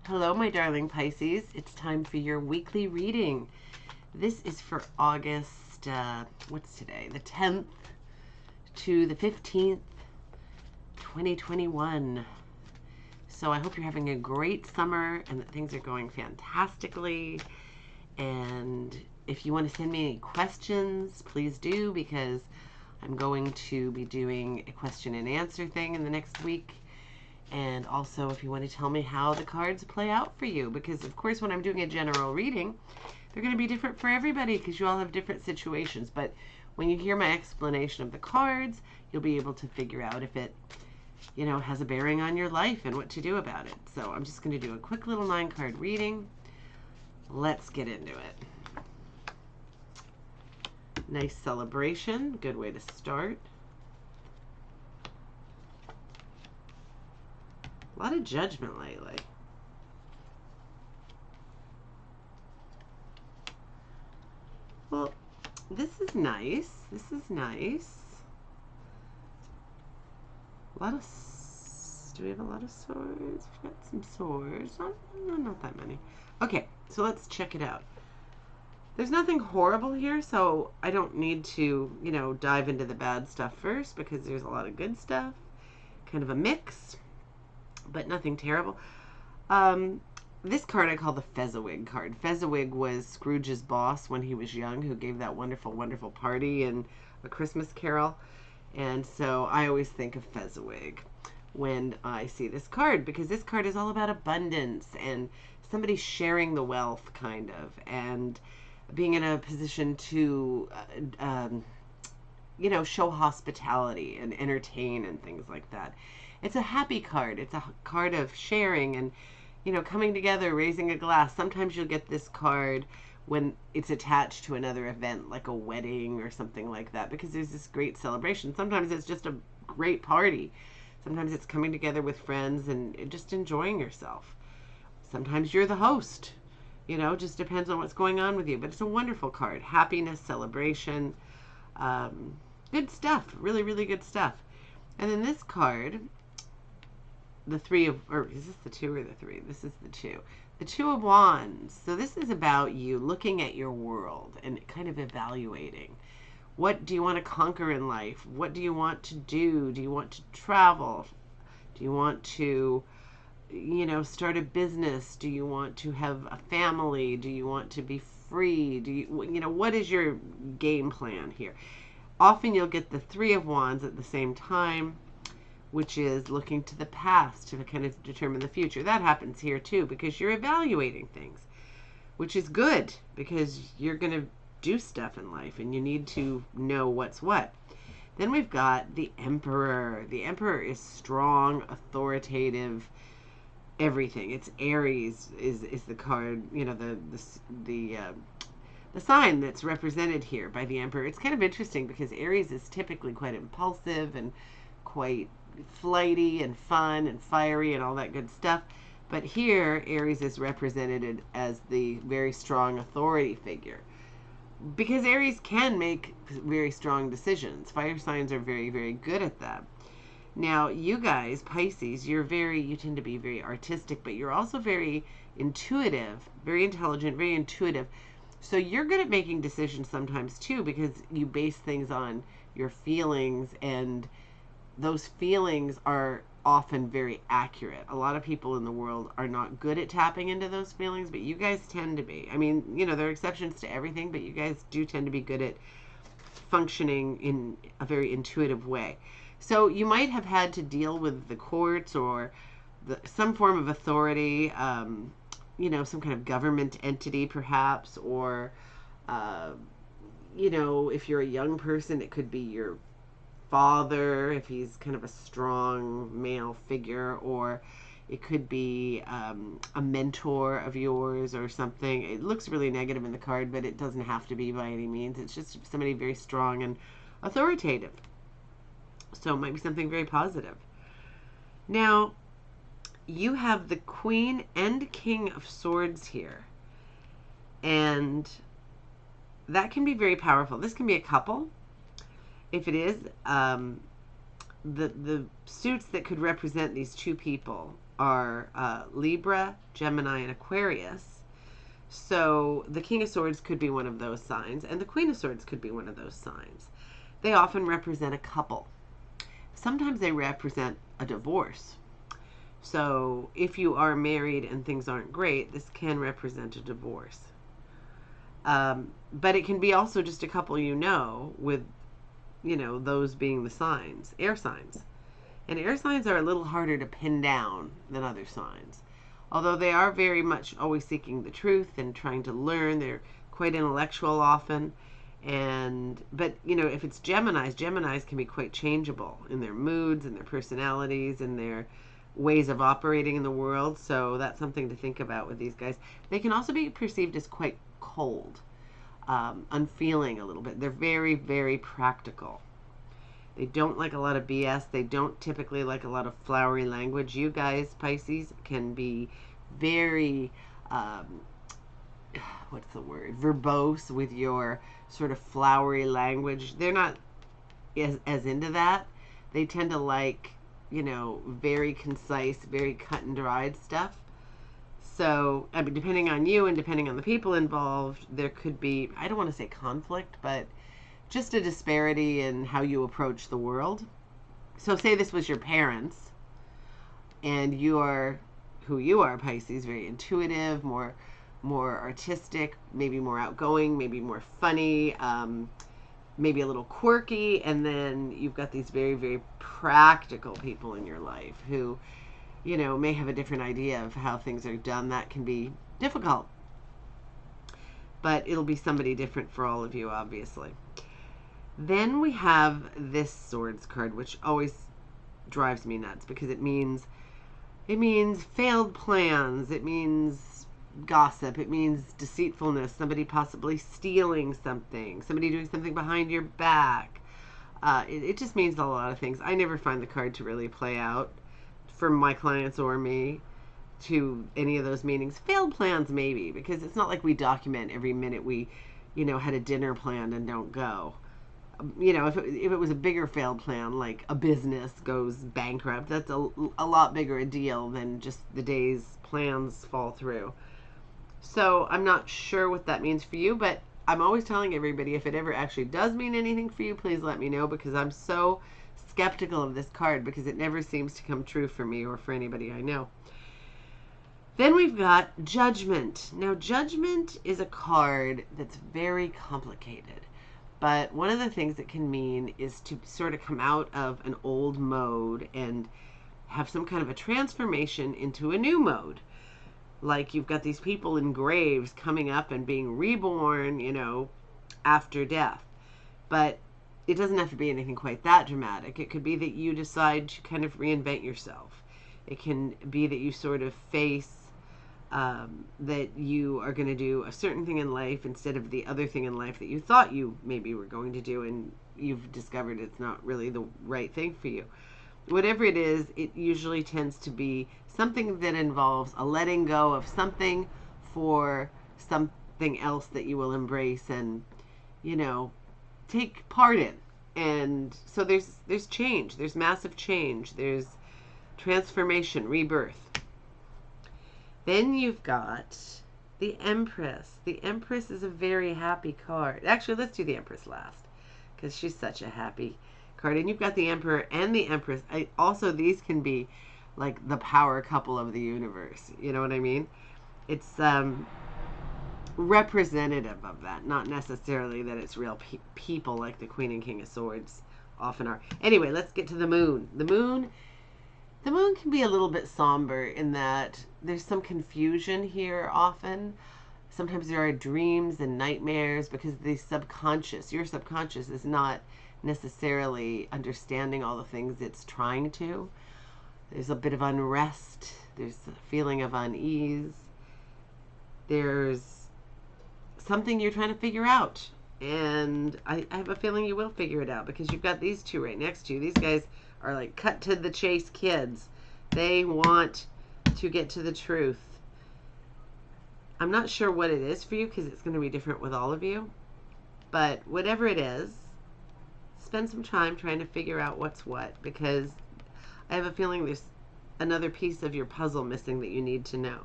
Hello, my darling Pisces. It's time for your weekly reading. This is for August, what's today? The 10th to the 15th, 2021. So I hope you're having a great summer and that things are going fantastically. And if you want to send me any questions, please do, because I'm going to be doing a question and answer thing in the next week. And also, if you want to tell me how the cards play out for you, because of course when I'm doing a general reading, they're going to be different for everybody because you all have different situations. But when you hear my explanation of the cards, you'll be able to figure out if it, has a bearing on your life and what to do about it. So I'm just going to do a quick little 9-card reading. Let's get into it. Nice celebration. Good way to start. A lot of judgment lately. Well, this is nice. This is nice. A lot of... Do we have a lot of swords? We've got some swords. Not that many. Okay, so let's check it out. There's nothing horrible here, so I don't need to, dive into the bad stuff first because there's a lot of good stuff. Kind of a mix, but nothing terrible. This card I call the Fezziwig card. Fezziwig was Scrooge's boss when he was young, who gave that wonderful, wonderful party in A Christmas Carol. And so I always think of Fezziwig when I see this card, because this card is all about abundance and somebody sharing the wealth, kind of, and being in a position to, show hospitality and entertain and things like that. It's a happy card. It's a card of sharing and, coming together, raising a glass. Sometimes you'll get this card when it's attached to another event, like a wedding or something like that, because there's this great celebration. Sometimes it's just a great party. Sometimes it's coming together with friends and just enjoying yourself. Sometimes you're the host. Just depends on what's going on with you. But it's a wonderful card. Happiness, celebration, good stuff. Really, really good stuff. And then this card, the Three of, or is this the 2 or the 3? This is the 2. The 2 of Wands. So this is about you looking at your world and kind of evaluating. What do you want to conquer in life? What do you want to do? Do you want to travel? Do you want to, start a business? Do you want to have a family? Do you want to be free? Do you, what is your game plan here? Often you'll get the 3 of Wands at the same time, which is looking to the past to kind of determine the future. That happens here too, because you're evaluating things, which is good because you're going to do stuff in life and you need to know what's what. Then we've got the Emperor. The Emperor is strong, authoritative, everything. It's Aries is the card, the sign that's represented here by the Emperor. It's kind of interesting because Aries is typically quite impulsive and quite flighty and fun and fiery and all that good stuff. But here, Aries is represented as the very strong authority figure, because Aries can make very strong decisions. Fire signs are very, very good at that. Now, you guys, Pisces, you tend to be very artistic, but you're also very intuitive, very intelligent, very intuitive. So you're good at making decisions sometimes too, because you base things on your feelings, and those feelings are often very accurate. A lot of people in the world are not good at tapping into those feelings, but you guys tend to be. I mean, there are exceptions to everything, but you guys do tend to be good at functioning in a very intuitive way. So you might have had to deal with the courts or some form of authority, some kind of government entity perhaps, or, if you're a young person, it could be your father, if he's kind of a strong male figure, or it could be a mentor of yours or something. It looks really negative in the card, but it doesn't have to be by any means. It's just somebody very strong and authoritative. So it might be something very positive. Now, you have the Queen and King of Swords here, and that can be very powerful. This can be a couple. If it is, the suits that could represent these two people are Libra, Gemini, and Aquarius. So the King of Swords could be one of those signs, and the Queen of Swords could be one of those signs. They often represent a couple. Sometimes they represent a divorce. So if you are married and things aren't great, this can represent a divorce. But it can be also just a couple with, those being the signs, air signs. And air signs are a little harder to pin down than other signs. Although they are very much always seeking the truth and trying to learn. They're quite intellectual often. But if it's Geminis can be quite changeable in their moods and their personalities and their ways of operating in the world. So that's something to think about with these guys. They can also be perceived as quite cold, unfeeling a little bit. They're very, very practical. They don't like a lot of BS. They don't typically like a lot of flowery language. You guys, Pisces, can be very, what's the word? Verbose with your sort of flowery language. They're not as into that. They tend to like, very concise, very cut and dried stuff. So, I mean, depending on you and depending on the people involved, there could be, I don't want to say conflict, but just a disparity in how you approach the world. So say this was your parents and you are who you are, Pisces, very intuitive, more artistic, maybe more outgoing, maybe more funny, maybe a little quirky, and then you've got these very, very practical people in your life who, may have a different idea of how things are done. That can be difficult. But it'll be somebody different for all of you, obviously. Then we have this Swords card, which always drives me nuts because it means failed plans. It means gossip. It means deceitfulness. Somebody possibly stealing something. Somebody doing something behind your back. It just means a lot of things. I never find the card to really play out for my clients or me to any of those meanings. Failed plans, maybe, because it's not like we document every minute we, had a dinner planned and don't go. If it was a bigger failed plan, like a business goes bankrupt, that's a lot bigger a deal than just the day's plans fall through. So I'm not sure what that means for you, but I'm always telling everybody if it ever actually does mean anything for you, please let me know, because I'm so skeptical of this card because it never seems to come true for me or for anybody I know. Then we've got Judgment. Now, Judgment is a card that's very complicated. But one of the things it can mean is to sort of come out of an old mode and have some kind of a transformation into a new mode. Like you've got these people in graves coming up and being reborn, after death. But it doesn't have to be anything quite that dramatic. It could be that you decide to kind of reinvent yourself. It can be that you sort of face that you are going to do a certain thing in life instead of the other thing in life that you thought you maybe were going to do, and you've discovered it's not really the right thing for you. Whatever it is, it usually tends to be something that involves a letting go of something for something else that you will embrace and, take part in. And so there's change. There's massive change. There's transformation, rebirth. Then you've got the Empress. The Empress is a very happy card. Actually, let's do the Empress last because she's such a happy card. And you've got the Emperor and the Empress. Also, these can be like the power couple of the universe. You know what I mean? It's representative of that, not necessarily that it's real people like the Queen and King of Swords often are. Anyway, let's get to the Moon. The Moon can be a little bit somber in that there's some confusion here often. Sometimes there are dreams and nightmares because your subconscious is not necessarily understanding all the things it's trying to. There's a bit of unrest. There's a feeling of unease. There's something you're trying to figure out. And I have a feeling you will figure it out because you've got these two right next to you. These guys are like cut to the chase kids. They want to get to the truth. I'm not sure what it is for you because it's going to be different with all of you. But whatever it is, spend some time trying to figure out what's what, because I have a feeling there's another piece of your puzzle missing that you need to know.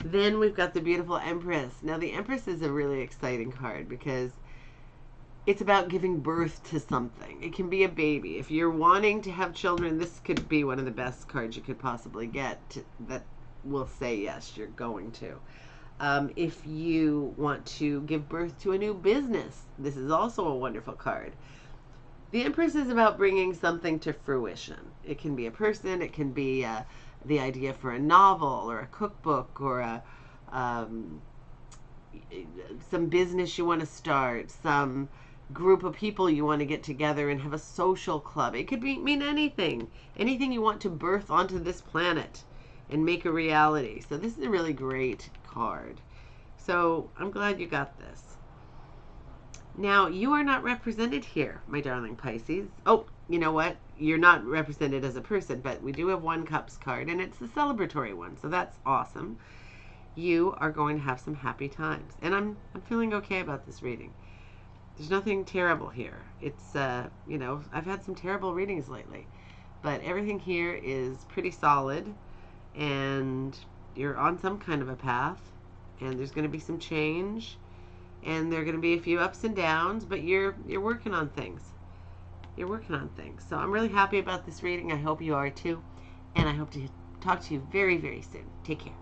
Then we've got the beautiful Empress. Now the Empress is a really exciting card because it's about giving birth to something. It can be a baby. If you're wanting to have children, this could be one of the best cards you could possibly get that will say yes, you're going to. If you want to give birth to a new business, this is also a wonderful card. The Empress is about bringing something to fruition. It can be a person, it can be the idea for a novel or a cookbook or some business you want to start, some group of people you want to get together and have a social club. It could mean anything you want to birth onto this planet and make a reality. So this is a really great card. So I'm glad you got this. Now, you are not represented here, my darling Pisces. Oh, you know what? You're not represented as a person, but we do have one Cups card, and it's the celebratory one, so that's awesome. You are going to have some happy times, and I'm feeling okay about this reading. There's nothing terrible here. It's, you know, I've had some terrible readings lately, but everything here is pretty solid, and you're on some kind of a path, and there's going to be some change, and there are going to be a few ups and downs, but you're working on things. You're working on things. So I'm really happy about this reading. I hope you are too, and I hope to talk to you very, very soon. Take care.